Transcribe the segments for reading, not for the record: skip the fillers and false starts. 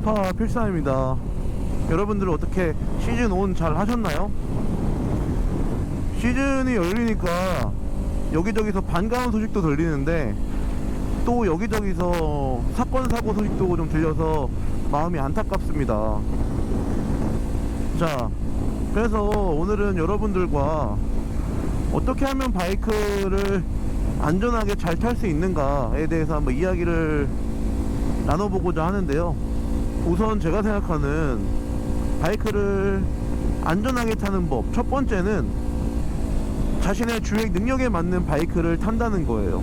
아파 필사입니다. 여러분들 어떻게 시즌 온 잘 하셨나요? 시즌이 열리니까 여기저기서 반가운 소식도 들리는데 또 여기저기서 사건 사고 소식도 좀 들려서 마음이 안타깝습니다. 자, 그래서 오늘은 여러분들과 어떻게 하면 바이크를 안전하게 잘 탈 수 있는가에 대해서 한번 이야기를 나눠보고자 하는데요. 우선 제가 생각하는 바이크를 안전하게 타는 법, 첫 번째는 자신의 주행 능력에 맞는 바이크를 탄다는 거예요.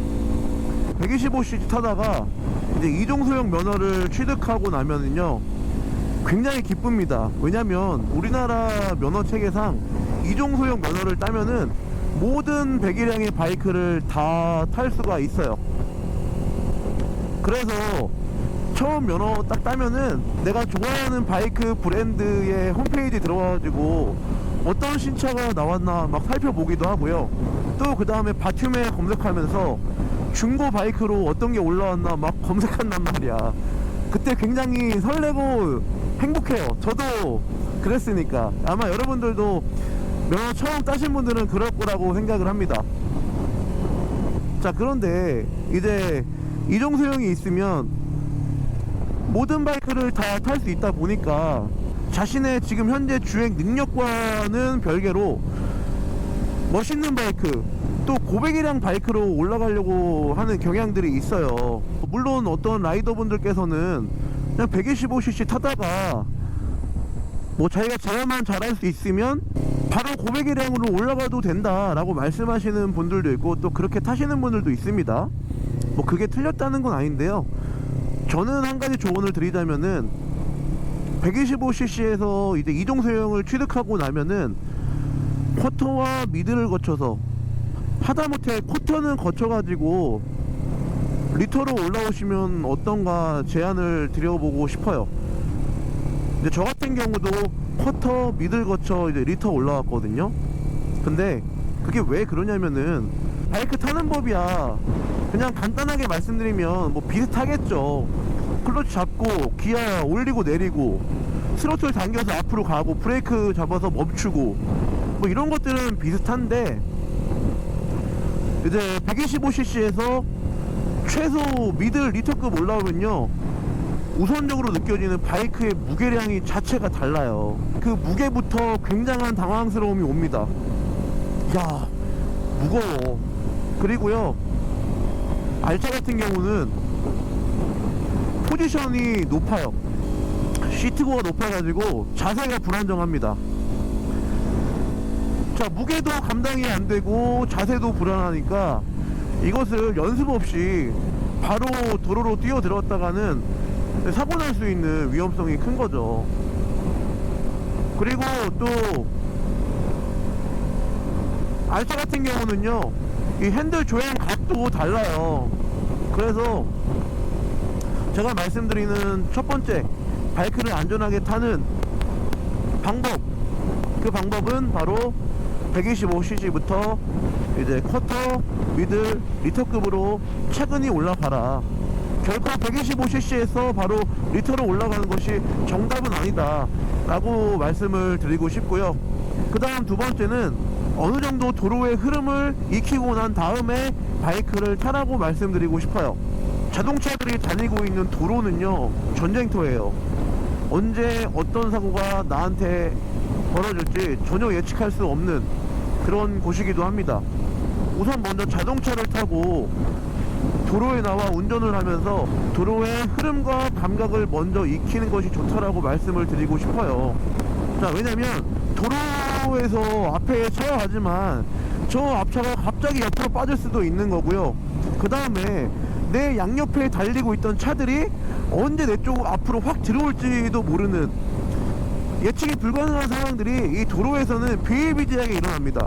125cc 타다가 이제 이종소형 면허를 취득하고 나면은요 굉장히 기쁩니다. 왜냐면 우리나라 면허 체계상 이종소형 면허를 따면은 모든 배기량의 바이크를 다 탈 수가 있어요. 그래서 처음 면허 딱 따면은 내가 좋아하는 바이크 브랜드의 홈페이지 들어가가지고 어떤 신차가 나왔나 막 살펴보기도 하고요. 또 그 다음에 바흄에 검색하면서 중고 바이크로 어떤 게 올라왔나 막 검색한단 말이야. 그때 굉장히 설레고 행복해요. 저도 그랬으니까 아마 여러분들도 면허 처음 따신 분들은 그럴 거라고 생각을 합니다. 자, 그런데 이제 이종소형이 있으면 모든 바이크를 다 탈 수 있다 보니까 자신의 지금 현재 주행 능력과는 별개로 멋있는 바이크, 또 고배기량 바이크로 올라가려고 하는 경향들이 있어요. 물론 어떤 라이더분들께서는 그냥 125cc 타다가 뭐 자기가 제어만 잘할 수 있으면 바로 고배기량으로 올라가도 된다 라고 말씀하시는 분들도 있고, 또 그렇게 타시는 분들도 있습니다. 뭐 그게 틀렸다는 건 아닌데요, 저는 한 가지 조언을 드리자면은 125cc에서 이제 이종소형을 취득하고 나면은 쿼터와 미드를 거쳐서, 하다못해 쿼터는 거쳐가지고 리터로 올라오시면 어떤가 제안을 드려보고 싶어요. 이제 저 같은 경우도 쿼터 미드를 거쳐 이제 리터 올라왔거든요. 근데 그게 왜 그러냐면은 바이크 타는 법이야. 그냥 간단하게 말씀드리면 뭐 비슷하겠죠. 클러치 잡고 기아 올리고 내리고 스로틀 당겨서 앞으로 가고 브레이크 잡아서 멈추고 뭐 이런 것들은 비슷한데, 이제 125cc에서 최소 미드 리터급 올라오면요 우선적으로 느껴지는 바이크의 무게량이 자체가 달라요. 그 무게부터 굉장한 당황스러움이 옵니다. 야, 무거워. 그리고요 알차 같은 경우는 포지션이 높아요. 시트고가 높아가지고 자세가 불안정합니다. 자, 무게도 감당이 안되고 자세도 불안하니까 이것을 연습 없이 바로 도로로 뛰어들었다가는 사고 날 수 있는 위험성이 큰 거죠. 그리고 또 알차 같은 경우는요 이 핸들 조향 각도 달라요. 그래서 제가 말씀드리는 첫 번째 바이크를 안전하게 타는 방법, 그 방법은 바로 125cc부터 이제 쿼터, 미들, 리터급으로 차근히 올라가라. 결코 125cc에서 바로 리터로 올라가는 것이 정답은 아니다 라고 말씀을 드리고 싶고요. 그 다음 두 번째는 어느 정도 도로의 흐름을 익히고 난 다음에 바이크를 타라고 말씀드리고 싶어요. 자동차들이 다니고 있는 도로는요 전쟁터예요. 언제 어떤 사고가 나한테 벌어질지 전혀 예측할 수 없는 그런 곳이기도 합니다. 우선 먼저 자동차를 타고 도로에 나와 운전을 하면서 도로의 흐름과 감각을 먼저 익히는 것이 좋다라고 말씀을 드리고 싶어요. 자, 왜냐면 도로에서 앞에 차가 가지만 저 앞차가 갑자기 옆으로 빠질 수도 있는 거고요. 그 다음에 내 양옆에 달리고 있던 차들이 언제 내 쪽 앞으로 확 들어올지도 모르는 예측이 불가능한 상황들이 이 도로에서는 비일비재하게 일어납니다.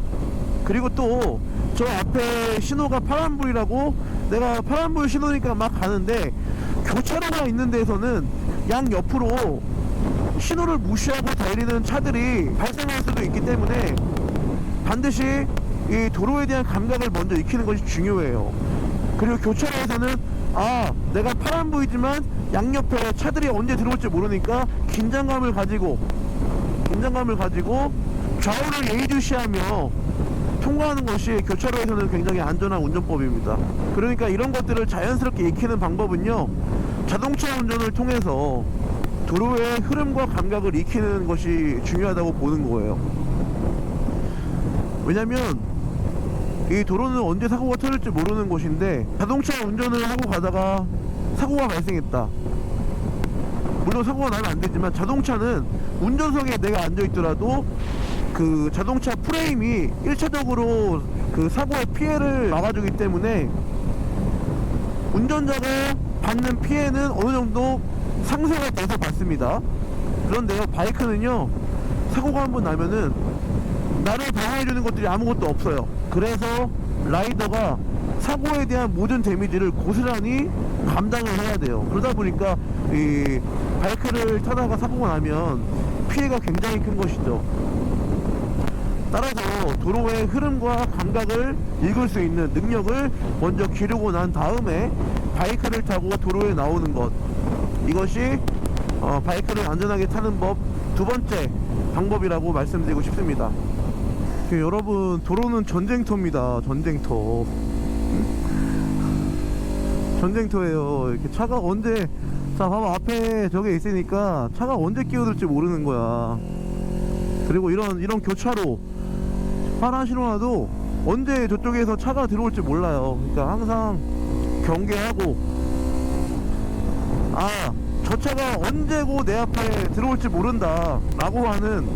그리고 또 저 앞에 신호가 파란불이라고 내가 파란불 신호니까 막 가는데 교차로가 있는 데서는 양옆으로 신호를 무시하고 달리는 차들이 발생할 수도 있기 때문에 반드시 이 도로에 대한 감각을 먼저 익히는 것이 중요해요. 그리고 교차로에서는 아, 내가 파란불이지만 양옆에 차들이 언제 들어올지 모르니까 긴장감을 가지고 좌우를 예의주시하며 통과하는 것이 교차로에서는 굉장히 안전한 운전법입니다. 그러니까 이런 것들을 자연스럽게 익히는 방법은요, 자동차 운전을 통해서 도로의 흐름과 감각을 익히는 것이 중요하다고 보는 거예요. 왜냐면 이 도로는 언제 사고가 터질지 모르는 곳인데, 자동차 운전을 하고 가다가 사고가 발생했다. 물론 사고가 나면 안 되지만, 자동차는 운전석에 내가 앉아있더라도 그 자동차 프레임이 1차적으로 그 사고의 피해를 막아주기 때문에 운전자가 받는 피해는 어느 정도 상쇄가 돼서 받습니다. 그런데요, 바이크는요, 사고가 한번 나면은 나를 방어해주는 것들이 아무것도 없어요. 그래서 라이더가 사고에 대한 모든 데미지를 고스란히 감당을 해야 돼요. 그러다 보니까 이 바이크를 타다가 사고가 나면 피해가 굉장히 큰 것이죠. 따라서 도로의 흐름과 감각을 읽을 수 있는 능력을 먼저 기르고 난 다음에 바이크를 타고 도로에 나오는 것, 이것이 바이크를 안전하게 타는 법 두 번째 방법이라고 말씀드리고 싶습니다. 여러분, 도로는 전쟁터입니다. 전쟁터예요. 이렇게 차가 언제, 자 봐봐, 앞에 저게 있으니까 차가 언제 끼어들지 모르는 거야. 그리고 이런 교차로 파란 신호라도 언제 저쪽에서 차가 들어올지 몰라요. 그러니까 항상 경계하고, 저 차가 언제고 내 앞에 들어올지 모른다 라고 하는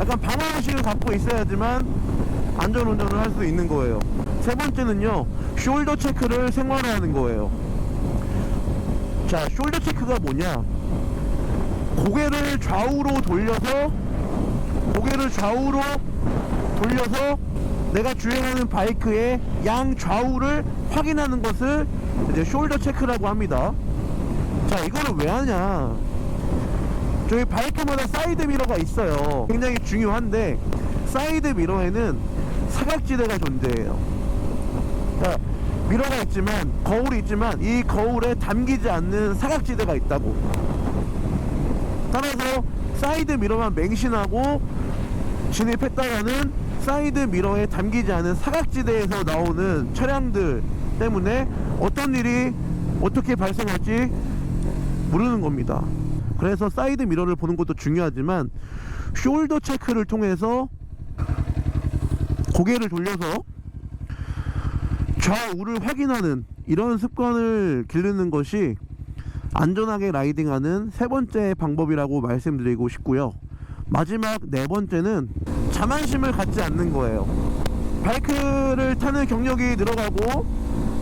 약간 방어의식을 갖고 있어야지만 안전운전을 할 수 있는 거예요. 세 번째는요, 숄더 체크를 생활화하는 거예요. 자, 숄더 체크가 뭐냐, 고개를 좌우로 돌려서 내가 주행하는 바이크의 양좌우를 확인하는 것을 이제 숄더 체크라고 합니다. 자, 이거를 왜 하냐, 저희 바이크마다 사이드 미러가 있어요. 굉장히 중요한데, 사이드 미러에는 사각지대가 존재해요. 그러니까 미러가 있지만, 거울이 있지만 이 거울에 담기지 않는 사각지대가 있다고. 따라서 사이드 미러만 맹신하고 진입했다가는 사이드 미러에 담기지 않은 사각지대에서 나오는 차량들 때문에 어떤 일이 어떻게 발생할지 모르는 겁니다. 그래서 사이드 미러를 보는 것도 중요하지만, 숄더 체크를 통해서 고개를 돌려서 좌우를 확인하는 이런 습관을 기르는 것이 안전하게 라이딩하는 세 번째 방법이라고 말씀드리고 싶고요. 마지막 네 번째는 자만심을 갖지 않는 거예요. 바이크를 타는 경력이 늘어가고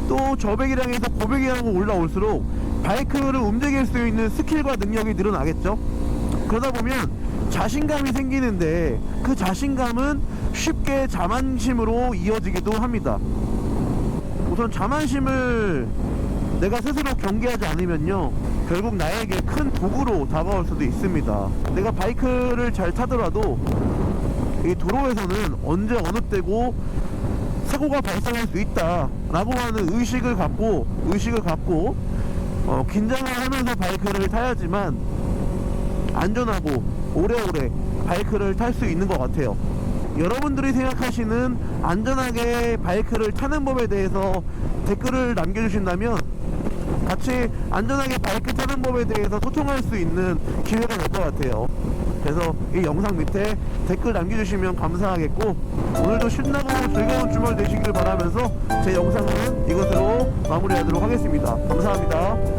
또 저배기량에서 고배기량으로 올라올수록 바이크를 움직일 수 있는 스킬과 능력이 늘어나겠죠. 그러다 보면 자신감이 생기는데, 그 자신감은 쉽게 자만심으로 이어지기도 합니다. 우선 자만심을 내가 스스로 경계하지 않으면요, 결국 나에게 큰 도구로 다가올 수도 있습니다. 내가 바이크를 잘 타더라도 이 도로에서는 언제 어느 때고 사고가 발생할 수 있다 라고 하는 의식을 갖고 긴장을 하면서 바이크를 타야지만 안전하고 오래오래 바이크를 탈 수 있는 것 같아요. 여러분들이 생각하시는 안전하게 바이크를 타는 법에 대해서 댓글을 남겨주신다면 같이 안전하게 바이크 타는 법에 대해서 소통할 수 있는 기회가 될 것 같아요. 그래서 이 영상 밑에 댓글 남겨주시면 감사하겠고, 오늘도 신나고 즐거운 주말 되시길 바라면서 제 영상은 이것으로 마무리하도록 하겠습니다. 감사합니다.